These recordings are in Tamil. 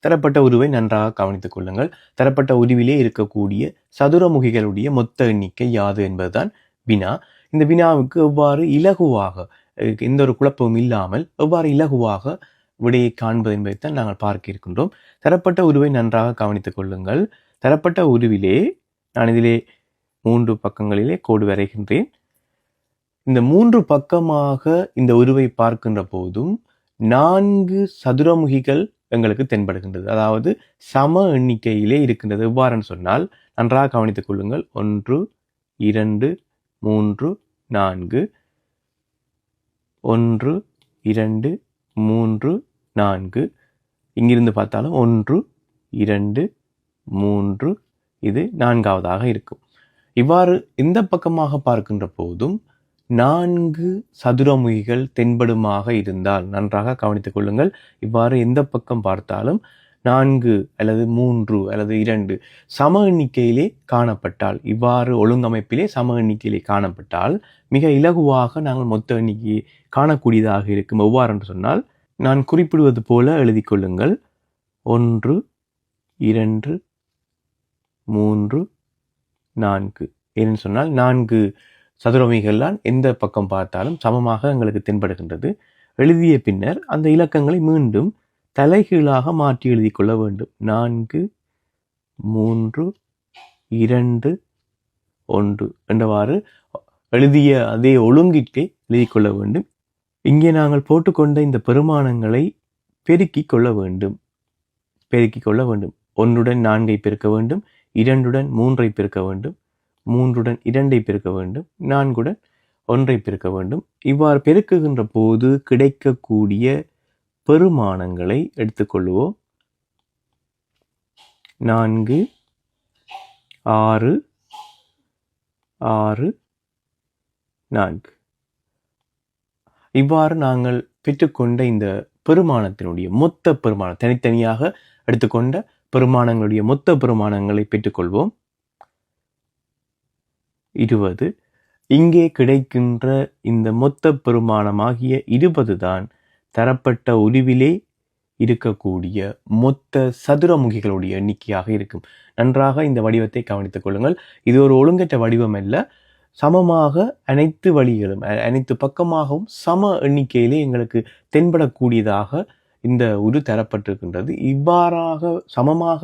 தரப்பட்ட உருவை நன்றாக கவனித்துக் கொள்ளுங்கள். தரப்பட்ட உருவிலே இருக்கக்கூடிய சதுரமுகிகளுடைய மொத்த எண்ணிக்கை யாது என்பதுதான் வினா. இந்த வினாவுக்கு எவ்வாறு இலகுவாக எந்த ஒரு குழப்பமும் இல்லாமல் எவ்வாறு இலகுவாக விடையை காண்பது என்பதைத்தான் நாங்கள் பார்க்க இருக்கின்றோம். தரப்பட்ட உருவை நன்றாக கவனித்துக் கொள்ளுங்கள். தரப்பட்ட உருவிலே நான் இதிலே 3 பக்கங்களிலே கோடு வரைகின்றேன். இந்த 3 பக்கமாக இந்த உருவை பார்க்கின்ற போதும் 4 சதுரமுகிகள் எங்களுக்கு தென்படுகின்றது. அதாவது சம எண்ணிக்கையிலே இருக்கின்றது. எவ்வாறுன்னு சொன்னால் நன்றாக கவனித்துக் கொள்ளுங்கள். 1 2 3 4 1 2 3 4 இங்கிருந்து பார்த்தாலும் 1 2 3 இது 4வதாக இருக்கும். இவ்வாறு இந்த பக்கமாக பார்க்கின்ற போதும் 4 சதுரமுகிகள் தென்படுமாக இருந்தால் நன்றாக கவனித்துக் கொள்ளுங்கள். இவ்வாறு எந்த பக்கம் பார்த்தாலும் 4 அல்லது 3 அல்லது 2 சம எண்ணிக்கையிலே காணப்பட்டால், இவ்வாறு ஒழுங்கமைப்பிலே சம எண்ணிக்கையிலே காணப்பட்டால் மிக இலகுவாக நாங்கள் மொத்த எண்ணிக்கையை காணக்கூடியதாக இருக்கும். எவ்வாறு என்று சொன்னால் நான் குறிப்பிடுவது போல எழுதி கொள்ளுங்கள். 1 2 3 4 ஏன்னு சொன்னால் 4 சதுரமுகிகள்லாம் எந்த பக்கம் பார்த்தாலும் சமமாக எங்களுக்கு தென்படுகின்றது. எழுதிய பின்னர் அந்த இலக்கங்களை மீண்டும் தலைகீழாக மாற்றி எழுதி கொள்ள வேண்டும். 4 3 2 1 என்றவாறு எழுதிய அதே ஒழுங்கிற்கே எழுதி கொள்ள வேண்டும். இங்கே நாங்கள் போட்டுக்கொண்ட இந்த பெருமானங்களை பெருக்கிக் கொள்ள வேண்டும். 1உடன் 4ஐ பெருக்க வேண்டும், 2உடன் 3ஐ பெருக்க வேண்டும், 3உடன் 2ஐ பெருக்க வேண்டும், 4உடன் 1ஐ பெருக்க வேண்டும். இவ்வாறு பெருக்குகின்ற போது கிடைக்கக்கூடிய பெருமானங்களை எடுத்துக்கொள்வோம். 4 6 6 4 இவ்வாறு நாங்கள் பெற்றுக்கொண்ட இந்த பெருமானத்தினுடைய மொத்த பெருமானம், தனித்தனியாக எடுத்துக்கொண்ட பெருமானங்களுடைய மொத்த பெருமானங்களை பெற்றுக்கொள்வோம். 20. இங்கே கிடைக்கின்ற இந்த மொத்த பெருமானமாகிய 20 தான் தரப்பட்ட உருவிலே இருக்கக்கூடிய மொத்த சதுரமுகிகளுடைய எண்ணிக்கையாக இருக்கும். நன்றாக இந்த வடிவத்தை கவனித்துக் கொள்ளுங்கள். இது ஒரு ஒழுங்கற்ற வடிவம் அல்ல. சமமாக அனைத்து வழிகளும் அனைத்து பக்கமாகவும் சம எண்ணிக்கையிலே எங்களுக்கு தென்படக்கூடியதாக இந்த உரு தரப்பட்டிருக்கின்றது. இவ்வாறாக சமமாக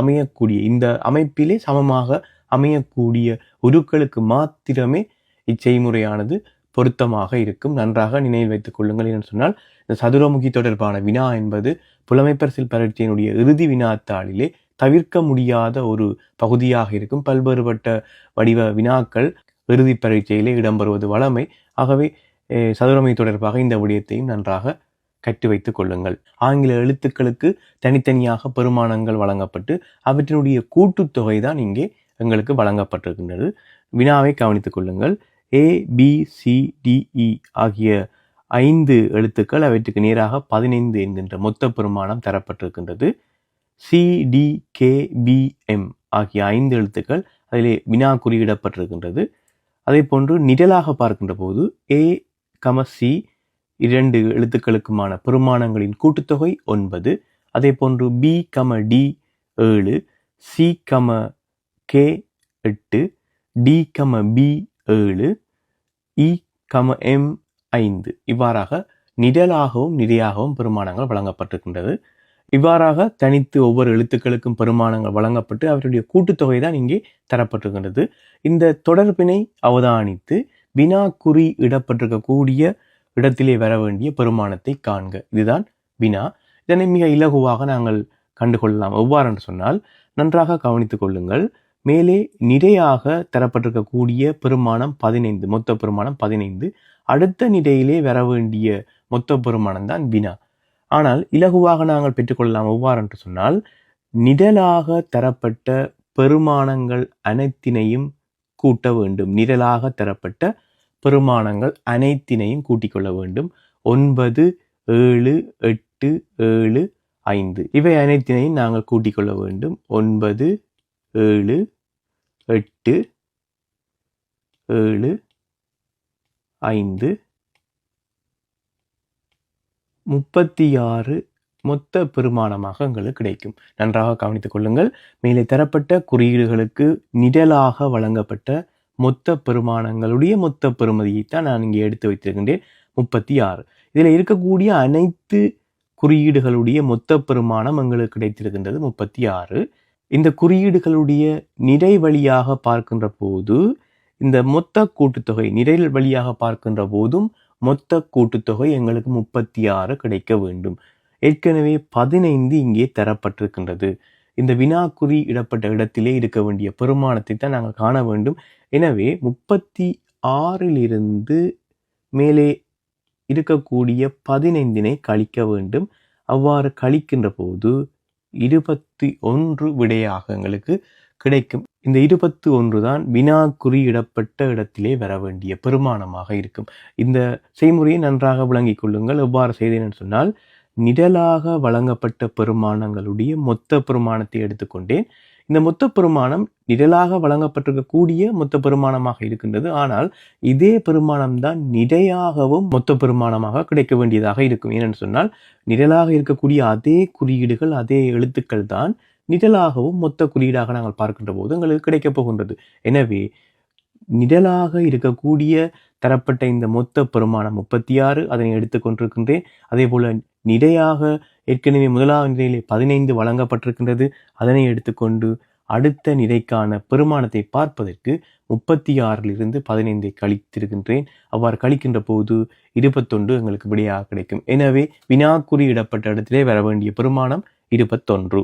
அமையக்கூடிய இந்த அமைப்பிலே சமமாக அமையக்கூடிய உருக்களுக்கு மாத்திரமே இச்செய்முறையானது பொருத்தமாக இருக்கும். நன்றாக நினைவில் வைத்துக் கொள்ளுங்கள். என்று சொன்னால் இந்த சதுரமுகி தொடர்பான வினா என்பது புலமைப்பரிசில் பரீட்சையினுடைய இறுதி வினாத்தாளிலே தவிர்க்க முடியாத ஒரு பகுதியாக இருக்கும். பல்வேறுபட்ட வடிவ வினாக்கள் இறுதி பரீட்சையிலே இடம்பெறுவது வழமை. ஆகவே சதுரமுகி தொடர்பாக இந்த விடயத்தையும் நன்றாக கற்று வைத்துக் கொள்ளுங்கள். ஆங்கில எழுத்துக்களுக்கு தனித்தனியாக பெருமானங்கள் வழங்கப்பட்டு அவற்றினுடைய கூட்டுத்தொகை தான் இங்கே எங்களுக்கு வழங்கப்பட்டிருக்கின்றது. வினாவை கவனித்துக் கொள்ளுங்கள். ABCDE ஆகிய 5 எழுத்துக்கள், அவற்றுக்கு நேராக 15 என்கின்ற மொத்த பெருமானம் தரப்பட்டிருக்கின்றது. CDKBM ஆகிய 5 எழுத்துக்கள் அதிலே வினா குறியிடப்பட்டிருக்கின்றது. அதே போன்று நிரலாக பார்க்கின்ற போது A, C 2 எழுத்துக்களுக்குமான பெருமானங்களின் கூட்டுத்தொகை 9. அதே போன்று B, D 7, C, K 8, D, B 7, E, M 5 இவ்வாறாக நிரலாகவும் நிரையாகவும் பெருமானங்கள் வழங்கப்பட்டிருக்கின்றது. இவ்வாறாக தனித்து ஒவ்வொரு எழுத்துக்களுக்கும் பெருமானங்கள் வழங்கப்பட்டு அவருடைய கூட்டுத்தொகை தான் இங்கே தரப்பட்டிருக்கின்றது. இந்த தொடர்பினை அவதானித்து வினா குறி இடப்பட்டிருக்கக்கூடிய இடத்திலே வர வேண்டிய பெருமானத்தை காண்க. இதுதான் வினா. இதனை மிக இலகுவாக நாங்கள் கண்டுகொள்ளலாம். எவ்வாறு என்று சொன்னால் நன்றாக கவனித்துக் கொள்ளுங்கள். மேலே நிறையாக தரப்பட்டிருக்கக்கூடிய பெருமானம் 15, மொத்த பெருமானம் 15. அடுத்த நிரையிலே வர வேண்டிய மொத்த பெருமானம் தான் வினா. ஆனால் இலகுவாக நாங்கள் பெற்றுக்கொள்ளலாம். எவ்வாறு என்று சொன்னால் நிரலாக தரப்பட்ட பெருமானங்கள் அனைத்தினையும் கூட்ட வேண்டும். நிரலாக தரப்பட்ட பெருமானங்கள் அனைத்தினையும் கூட்டிக் கொள்ள வேண்டும். 9, 7, 8, 7, 5 இவை அனைத்தினையும் நாங்கள் கூட்டிக் கொள்ள வேண்டும். 9, 7, 8, 7, 5, 36, மொத்த பெருமானமாக எங்களுக்கு கிடைக்கும். நன்றாக கவனித்துக் கொள்ளுங்கள். மேலே தரப்பட்ட குறியீடுகளுக்கு நிழலாக வழங்கப்பட்ட மொத்த பெருமானங்களுடைய மொத்த பெறுமதியைத்தான் நான் இங்கே எடுத்து வைத்திருக்கின்றேன் 36. இதில் இருக்கக்கூடிய அனைத்து குறியீடுகளுடைய மொத்த பெருமானம் எங்களுக்கு கிடைத்திருக்கின்றது 36. இந்த குறியீடுகளுடைய நிறை வழியாக பார்க்கின்ற போது இந்த மொத்த கூட்டுத்தொகை நிறை வழியாக பார்க்கின்ற போதும் மொத்த கூட்டுத்தொகை எங்களுக்கு 36 கிடைக்க வேண்டும். ஏற்கனவே 15 இங்கே தரப்பட்டிருக்கின்றது. இந்த வினாக்குறி இடப்பட்ட இடத்திலே இருக்க வேண்டிய பெருமானத்தை தான் நாங்கள் காண வேண்டும். எனவே 36லிருந்து மேலே இருக்கக்கூடிய 15னை கழிக்க வேண்டும். அவ்வாறு கழிக்கின்ற போது 21 விடையாக எங்களுக்கு கிடைக்கும். இந்த 21 தான் வினாக்குறி இடப்பட்ட இடத்திலே வர வேண்டிய பெருமானமாக இருக்கும். இந்த செய்முறையை நன்றாக விளங்கிக் கொள்ளுங்கள். எவ்வாறு செய்தேன் என்று சொன்னால், நிழலாக வழங்கப்பட்ட பெருமானங்களுடைய மொத்த பெருமானத்தை எடுத்துக்கொண்டேன். இந்த மொத்த பெருமானம் நிழலாக வழங்கப்பட்டிருக்கக்கூடிய மொத்த பெருமானமாக இருக்கின்றது. ஆனால் இதே பெருமானம் தான் நிலையாகவும் மொத்த பெருமானமாக கிடைக்க வேண்டியதாக இருக்கும். ஏனென்று சொன்னால், நிழலாக இருக்கக்கூடிய அதே குறியீடுகள் அதே எழுத்துக்கள் தான் நிழலாகவும் மொத்த குறியீடாக நாங்கள் பார்க்கின்ற போது எங்களுக்கு கிடைக்கப் போகின்றது. எனவே நிழலாக இருக்கக்கூடிய தரப்பட்ட இந்த மொத்த பெருமானம் 36 அதனை எடுத்துக்கொண்டிருக்கின்றேன். அதே போல நிலையாக ஏற்கனவே முதலாவது நிலையிலே 15 வழங்கப்பட்டிருக்கின்றது. அதனை எடுத்துக்கொண்டு அடுத்த நிலைக்கான பெருமானத்தை பார்ப்பதற்கு 36லிருந்து 15 கழித்திருக்கின்றேன். அவ்வாறு கழிக்கின்ற போது 21 எங்களுக்கு விடையாக கிடைக்கும். எனவே வினாக்குறி இடப்பட்ட இடத்திலே வர வேண்டிய பெருமானம் 21.